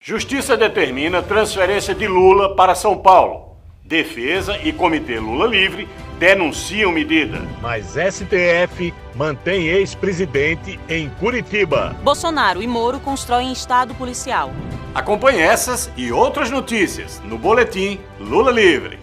Justiça determina transferência de Lula para São Paulo. Defesa e Comitê Lula Livre denunciam medida. Mas STF mantém ex-presidente em Curitiba. Bolsonaro e Moro constroem estado policial. Acompanhe essas e outras notícias no Boletim Lula Livre.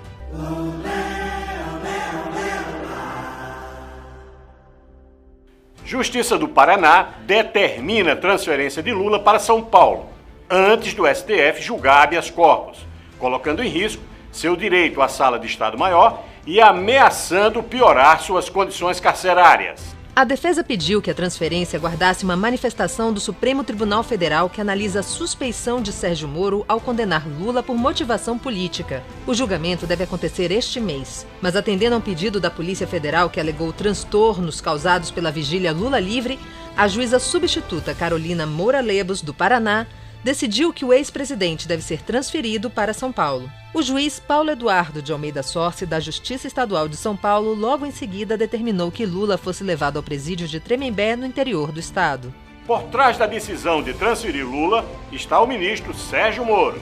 Justiça do Paraná determina transferência de Lula para São Paulo, antes do STF julgar habeas corpus, colocando em risco seu direito à sala de Estado-Maior e ameaçando piorar suas condições carcerárias. A defesa pediu que a transferência guardasse uma manifestação do Supremo Tribunal Federal que analisa a suspeição de Sérgio Moro ao condenar Lula por motivação política. O julgamento deve acontecer este mês, mas atendendo a um pedido da Polícia Federal que alegou transtornos causados pela vigília Lula Livre, a juíza substituta Carolina Moura Lebos, do Paraná, decidiu que o ex-presidente deve ser transferido para São Paulo. O juiz Paulo Eduardo de Almeida Sorce, da Justiça Estadual de São Paulo, logo em seguida determinou que Lula fosse levado ao presídio de Tremembé, no interior do estado. Por trás da decisão de transferir Lula está o ministro Sérgio Moro.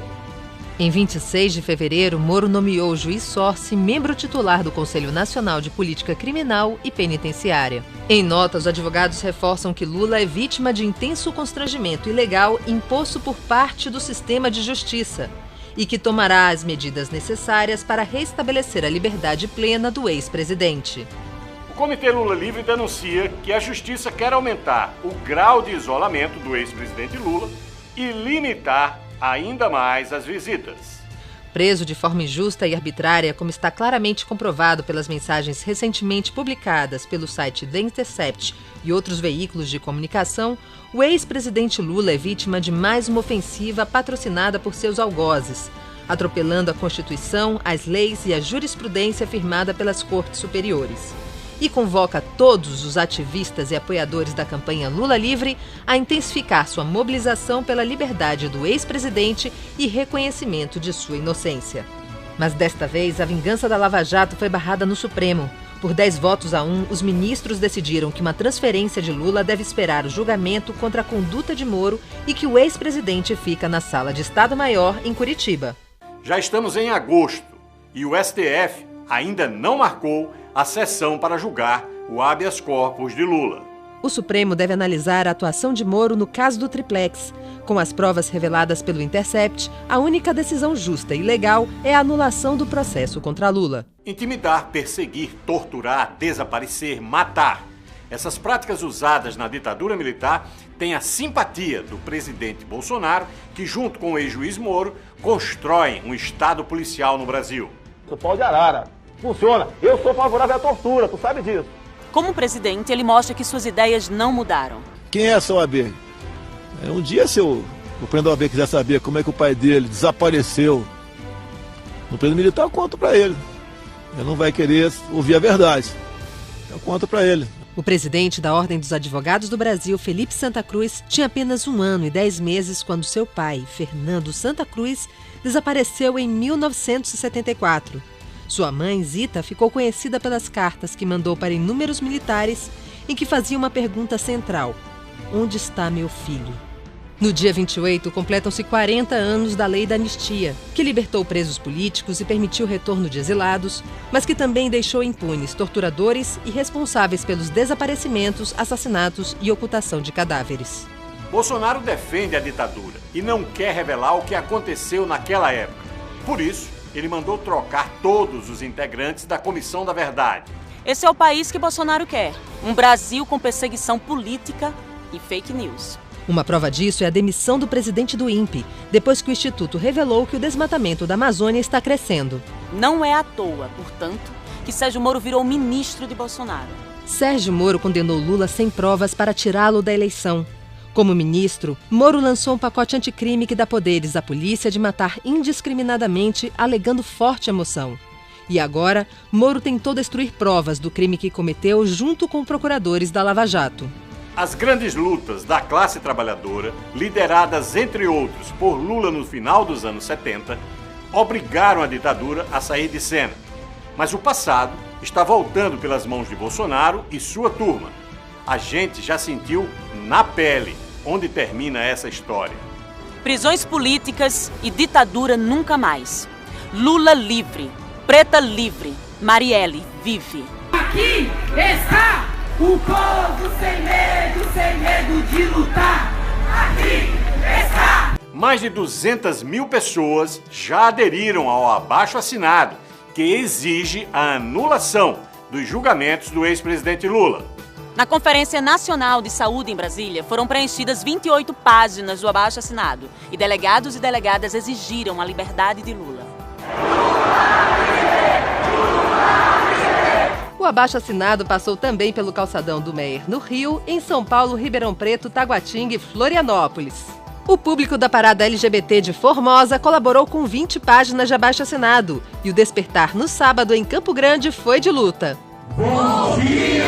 Em 26 de fevereiro, Moro nomeou o juiz Sorce membro titular do Conselho Nacional de Política Criminal e Penitenciária. Em nota, os advogados reforçam que Lula é vítima de intenso constrangimento ilegal imposto por parte do sistema de justiça e que tomará as medidas necessárias para restabelecer a liberdade plena do ex-presidente. O Comitê Lula Livre denuncia que a Justiça quer aumentar o grau de isolamento do ex-presidente Lula e limitar ainda mais as visitas. Preso de forma injusta e arbitrária, como está claramente comprovado pelas mensagens recentemente publicadas pelo site The Intercept e outros veículos de comunicação, o ex-presidente Lula é vítima de mais uma ofensiva patrocinada por seus algozes, atropelando a Constituição, as leis e a jurisprudência firmada pelas Cortes Superiores. E convoca todos os ativistas e apoiadores da campanha Lula Livre a intensificar sua mobilização pela liberdade do ex-presidente e reconhecimento de sua inocência. Mas desta vez, a vingança da Lava Jato foi barrada no Supremo. Por 10 votos a 1, os ministros decidiram que uma transferência de Lula deve esperar o julgamento contra a conduta de Moro e que o ex-presidente fica na Sala de Estado-Maior em Curitiba. Já estamos em agosto e o STF ainda não marcou a sessão para julgar o habeas corpus de Lula. O Supremo deve analisar a atuação de Moro no caso do Triplex. Com as provas reveladas pelo Intercept, a única decisão justa e legal é a anulação do processo contra Lula. Intimidar, perseguir, torturar, desaparecer, matar. Essas práticas usadas na ditadura militar têm a simpatia do presidente Bolsonaro, que junto com o ex-juiz Moro, constroem um estado policial no Brasil. Sou pau de arara. Funciona. Eu sou favorável à tortura, tu sabe disso. Como presidente, ele mostra que suas ideias não mudaram. Quem é essa OAB? Um dia, se o presidente da OAB quiser saber como é que o pai dele desapareceu no preso militar, eu conto para ele. Ele não vai querer ouvir a verdade. Eu conto para ele. O presidente da Ordem dos Advogados do Brasil, Felipe Santa Cruz, tinha apenas 1 ano e 10 meses quando seu pai, Fernando Santa Cruz, desapareceu em 1974. Sua mãe, Zita, ficou conhecida pelas cartas que mandou para inúmeros militares em que fazia uma pergunta central: onde está meu filho? No dia 28, completam-se 40 anos da Lei da Anistia, que libertou presos políticos e permitiu o retorno de exilados, mas que também deixou impunes torturadores e responsáveis pelos desaparecimentos, assassinatos e ocultação de cadáveres. Bolsonaro defende a ditadura e não quer revelar o que aconteceu naquela época. Por isso, ele mandou trocar todos os integrantes da Comissão da Verdade. Esse é o país que Bolsonaro quer. Um Brasil com perseguição política e fake news. Uma prova disso é a demissão do presidente do INPE, depois que o Instituto revelou que o desmatamento da Amazônia está crescendo. Não é à toa, portanto, que Sérgio Moro virou ministro de Bolsonaro. Sérgio Moro condenou Lula sem provas para tirá-lo da eleição. Como ministro, Moro lançou um pacote anticrime que dá poderes à polícia de matar indiscriminadamente, alegando forte emoção. E agora, Moro tentou destruir provas do crime que cometeu junto com procuradores da Lava Jato. As grandes lutas da classe trabalhadora, lideradas, entre outros, por Lula no final dos anos 70, obrigaram a ditadura a sair de cena. Mas o passado está voltando pelas mãos de Bolsonaro e sua turma. A gente já sentiu na pele onde termina essa história. Prisões políticas e ditadura nunca mais. Lula livre, Preta livre, Marielle vive. Aqui está o povo sem medo de lutar. Aqui está. Mais de 200 mil pessoas já aderiram ao abaixo-assinado, que exige a anulação dos julgamentos do ex-presidente Lula. Na Conferência Nacional de Saúde em Brasília, foram preenchidas 28 páginas do abaixo-assinado e delegados e delegadas exigiram a liberdade de Lula. O abaixo-assinado passou também pelo calçadão do Meier, no Rio, em São Paulo, Ribeirão Preto, Taguatinga e Florianópolis. O público da parada LGBT de Formosa colaborou com 20 páginas de abaixo-assinado e o despertar no sábado em Campo Grande foi de luta. Bom dia,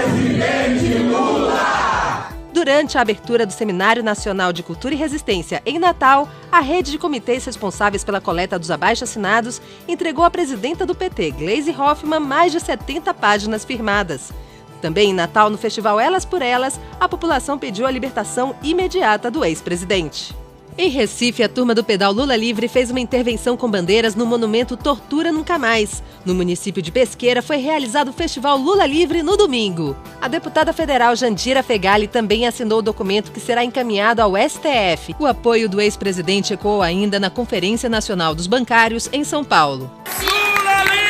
presidente Lula! Durante a abertura do Seminário Nacional de Cultura e Resistência em Natal, a rede de comitês responsáveis pela coleta dos abaixo-assinados entregou à presidenta do PT, Gleisi Hoffmann, mais de 70 páginas firmadas. Também em Natal, no festival Elas por Elas, a população pediu a libertação imediata do ex-presidente. Em Recife, a turma do Pedal Lula Livre fez uma intervenção com bandeiras no monumento Tortura Nunca Mais. No município de Pesqueira foi realizado o Festival Lula Livre no domingo. A deputada federal Jandira Fegali também assinou o documento que será encaminhado ao STF. O apoio do ex-presidente ecoou ainda na Conferência Nacional dos Bancários em São Paulo. Lula livre!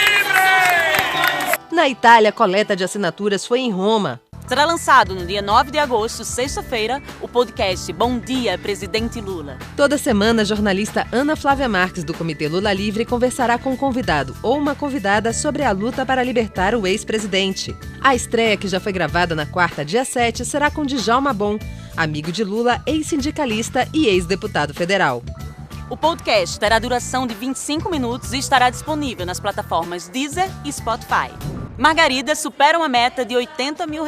Na Itália, a coleta de assinaturas foi em Roma. Será lançado no dia 9 de agosto, sexta-feira, o podcast Bom Dia, Presidente Lula. Toda semana, a jornalista Ana Flávia Marques, do Comitê Lula Livre, conversará com um convidado ou uma convidada sobre a luta para libertar o ex-presidente. A estreia, que já foi gravada na quarta, dia 7, será com Djalma Bom, amigo de Lula, ex-sindicalista e ex-deputado federal. O podcast terá duração de 25 minutos e estará disponível nas plataformas Deezer e Spotify. Margaridas superam a meta de R$80 mil.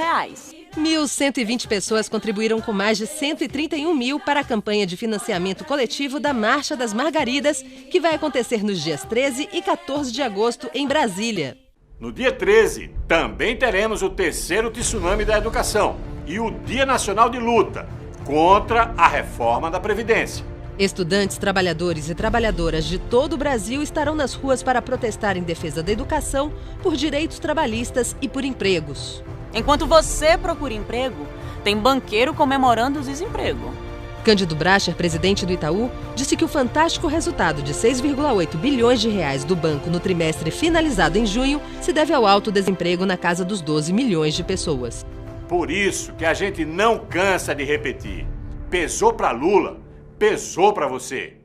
1.120 pessoas contribuíram com mais de 131 mil para a campanha de financiamento coletivo da Marcha das Margaridas, que vai acontecer nos dias 13 e 14 de agosto em Brasília. No dia 13, também teremos o terceiro tsunami da educação e o Dia Nacional de Luta contra a reforma da Previdência. Estudantes, trabalhadores e trabalhadoras de todo o Brasil estarão nas ruas para protestar em defesa da educação, por direitos trabalhistas e por empregos. Enquanto você procura emprego, tem banqueiro comemorando o desemprego. Cândido Bracher, presidente do Itaú, disse que o fantástico resultado de 6,8 bilhões de reais do banco no trimestre finalizado em junho se deve ao alto desemprego na casa dos 12 milhões de pessoas. Por isso que a gente não cansa de repetir. Pesou para Lula, pesou para você.